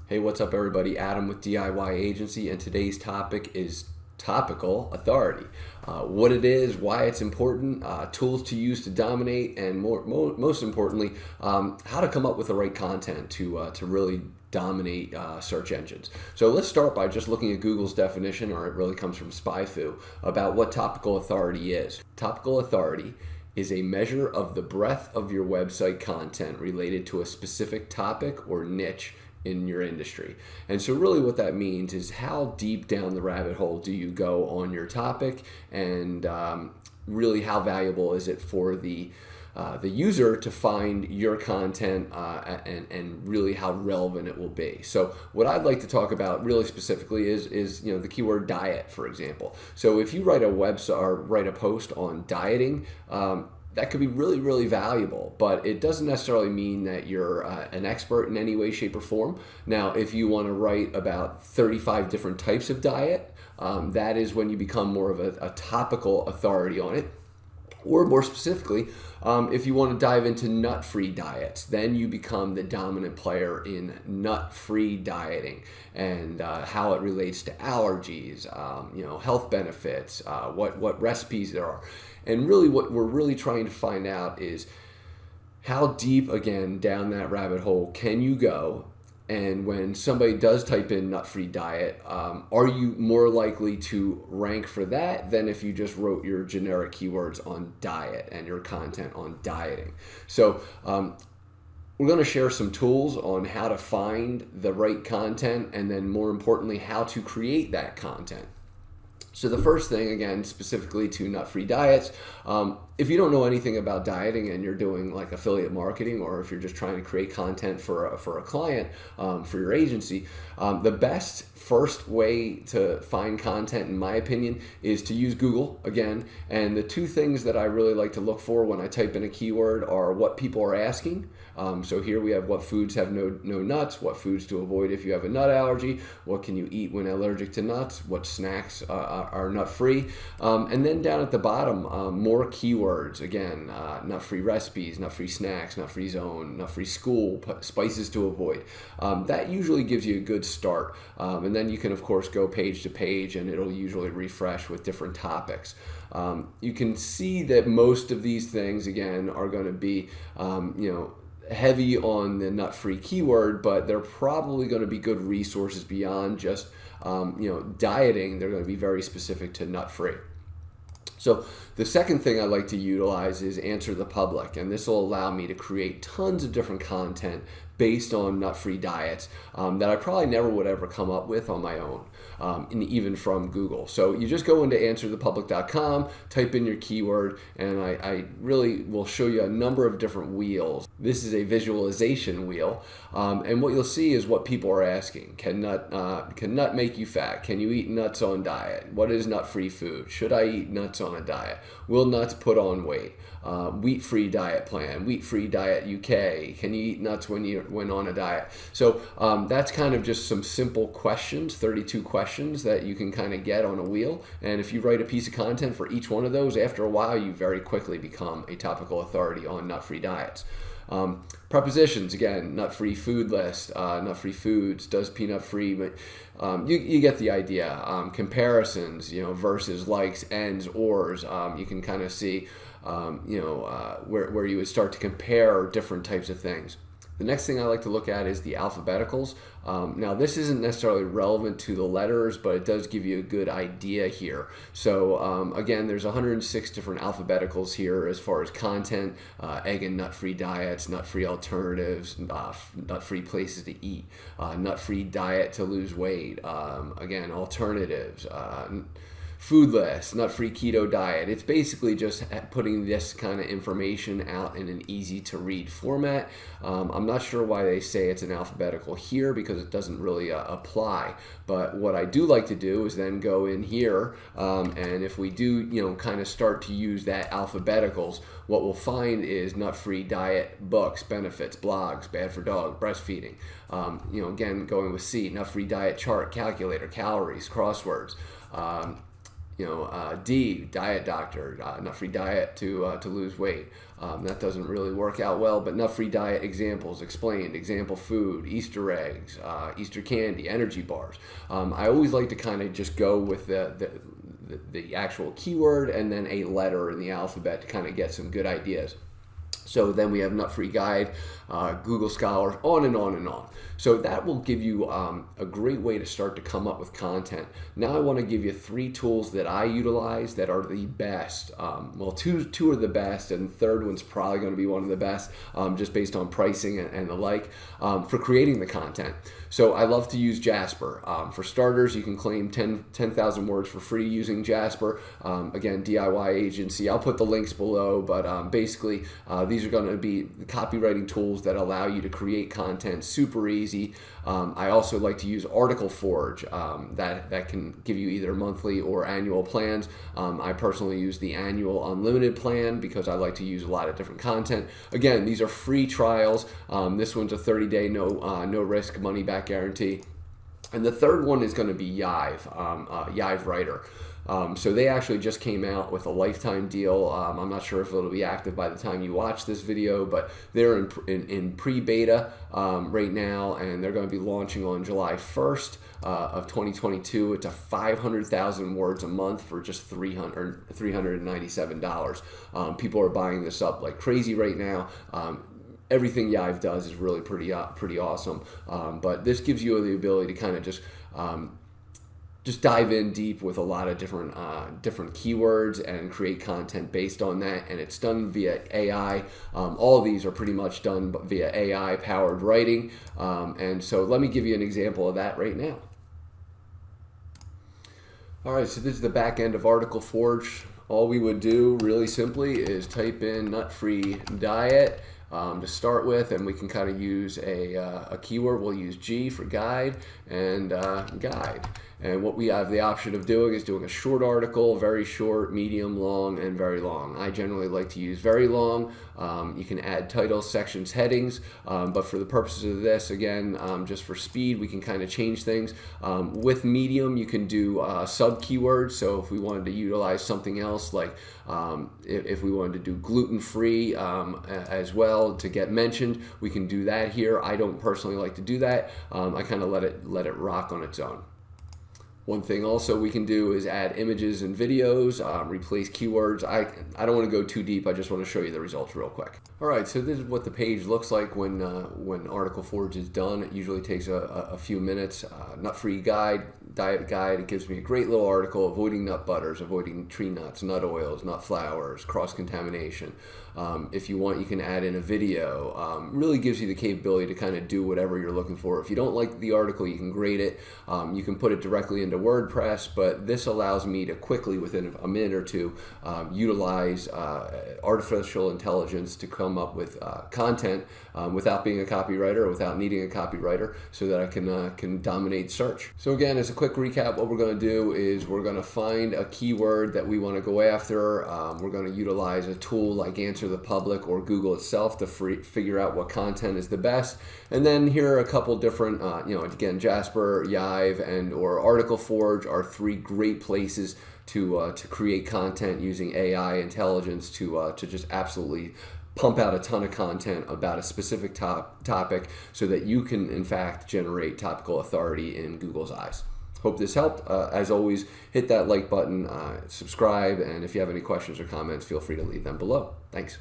Hey, what's up, everybody? Adam with DIY Agency, and today's topic is Topical Authority. What it is, why it's important, tools to use to dominate, and most importantly, how to come up with the right content to really dominate search engines. So let's start by just looking at Google's definition, or it really comes from SpyFu, about what Topical Authority is. Topical Authority is a measure of the breadth of your website content related to a specific topic or niche in your industry. And so really what that means is how deep down the rabbit hole do you go on your topic, and really how valuable is it for the user to find your content, and really how relevant it will be. So what I'd like to talk about really specifically is the keyword diet, for example. So if you write a website or write a post on dieting, that could be really, really valuable, but it doesn't necessarily mean that you're an expert in any way, shape, or form. Now, if you want to write about 35 different types of diet, that is when you become more of a topical authority on it. Or more specifically, if you want to dive into nut-free diets, then you become the dominant player in nut-free dieting, and how it relates to allergies, health benefits, what recipes there are. And really what we're really trying to find out is how deep, again, down that rabbit hole can you go. And when somebody does type in nut-free diet, are you more likely to rank for that than if you just wrote your generic keywords on diet and your content on dieting? So we're going to share some tools on how to find the right content, and then more importantly, how to create that content. So the first thing, again, specifically to nut-free diets, if you don't know anything about dieting and you're doing like affiliate marketing, or if you're just trying to create content for a client, for your agency, the best first way to find content, in my opinion, is to use Google again. And the two things that I really like to look for when I type in a keyword are what people are asking. So here we have what foods have no nuts, what foods to avoid if you have a nut allergy, what can you eat when allergic to nuts, what snacks are nut-free, and then down at the bottom, more keywords, again, nut-free recipes, nut-free snacks, nut-free zone, nut-free school, spices to avoid. That usually gives you a good start, and then you can of course go page to page, and it'll usually refresh with different topics. You can see that most of these things, again, are going to be heavy on the nut-free keyword, but they're probably going to be good resources beyond just dieting. They're going to be very specific to nut-free. So the second thing I like to utilize is Answer the Public, and this will allow me to create tons of different content based on nut-free diets that I probably never would ever come up with on my own, and even from Google. So you just go into answerthepublic.com, type in your keyword, and I really will show you a number of different wheels. This is a visualization wheel, and what you'll see is what people are asking. Can nut make you fat? Can you eat nuts on diet? What is nut-free food? Should I eat nuts on a diet? Will nuts put on weight? Wheat-free diet plan, wheat-free diet UK. Can you eat nuts when on a diet? So that's kind of just some simple questions, 32 questions that you can kind of get on a wheel. And if you write a piece of content for each one of those, after a while, you very quickly become a topical authority on nut-free diets. Prepositions, again, nut-free food list, nut-free foods, does peanut-free, but you get the idea. Comparisons, versus, likes, ends, ors. You can kind of see where you would start to compare different types of things. The next thing I like to look at is the alphabeticals. Now, this isn't necessarily relevant to the letters, but it does give you a good idea here. So again, there's 106 different alphabeticals here as far as content, egg and nut-free diets, nut-free alternatives, nut-free places to eat, nut-free diet to lose weight, again, alternatives, food list, nut-free keto diet. It's basically just putting this kind of information out in an easy to read format. I'm not sure why they say it's an alphabetical here, because it doesn't really apply. But what I do like to do is then go in here, and if we do kind of start to use that alphabeticals, what we'll find is nut-free diet, books, benefits, blogs, bad for dog, breastfeeding. Again, going with C, nut-free diet chart, calculator, calories, crosswords. D, diet doctor, nut-free diet to lose weight. That doesn't really work out well, but nut-free diet examples explained, example food, Easter eggs, Easter candy, energy bars. I always like to kind of just go with the actual keyword and then a letter in the alphabet to kind of get some good ideas. So then we have Nut-Free Guide, Google Scholar, on and on and on. So that will give you a great way to start to come up with content. Now I want to give you 3 tools that I utilize that are the best. Well, two are the best, and the third one's probably going to be one of the best, just based on pricing and the like, for creating the content. So I love to use Jasper. For starters, you can claim 10,000 words for free using Jasper. Again, DIY agency. I'll put the links below, but basically these are going to be the copywriting tools that allow you to create content super easy. I also like to use Article Forge that can give you either monthly or annual plans. I personally use the annual unlimited plan because I like to use a lot of different content. Again, these are free trials. This one's a 30-day no risk money back guarantee. And the third one is going to be Yive, Yive Writer. So they actually just came out with a lifetime deal. I'm not sure if it'll be active by the time you watch this video, but they're in pre-beta right now, and they're going to be launching on July 1st of 2022. It's a 500,000 words a month for just $397. People are buying this up like crazy right now. Everything Yive does is really pretty awesome, but this gives you the ability to kind of just dive in deep with a lot of different keywords and create content based on that, and it's done via AI. All of these are pretty much done via AI powered writing, and so let me give you an example of that right now. All right, so this is the back end of Article Forge. All we would do really simply is type in nut-free diet to start with, and we can kind of use a keyword. We'll use G for guide and guide. And what we have the option of doing is doing a short article, very short, medium, long, and very long. I generally like to use very long. You can add titles, sections, headings, but for the purposes of this, again, just for speed, we can kind of change things. With medium, you can do sub-keywords. So if we wanted to utilize something else, like if we wanted to do gluten-free as well to get mentioned, we can do that here. I don't personally like to do that. I kind of let it rock on its own. One thing also we can do is add images and videos, replace keywords. I don't want to go too deep. I just want to show you the results real quick. All right, so this is what the page looks like when Article Forge is done. It usually takes a few minutes. Nut-free guide, diet guide. It gives me a great little article: avoiding nut butters, avoiding tree nuts, nut oils, nut flours, cross-contamination. If you want, you can add in a video. Really gives you the capability to kind of do whatever you're looking for. If you don't like the article, you can grade it. You can put it directly into WordPress, but this allows me to quickly, within a minute or two, utilize artificial intelligence to come up with content without being a copywriter or without needing a copywriter, so that I can dominate search. So again, as a quick recap, what we're going to do is we're going to find a keyword that we want to go after. We're going to utilize a tool like Answer the Public or Google itself to figure out what content is the best. And then here are a couple different, again, Jasper, Yive, and or Article Forge are 3 great places to create content using AI intelligence to just absolutely pump out a ton of content about a specific topic so that you can, in fact, generate topical authority in Google's eyes. Hope this helped. As always, hit that like button, subscribe, and if you have any questions or comments, feel free to leave them below. Thanks.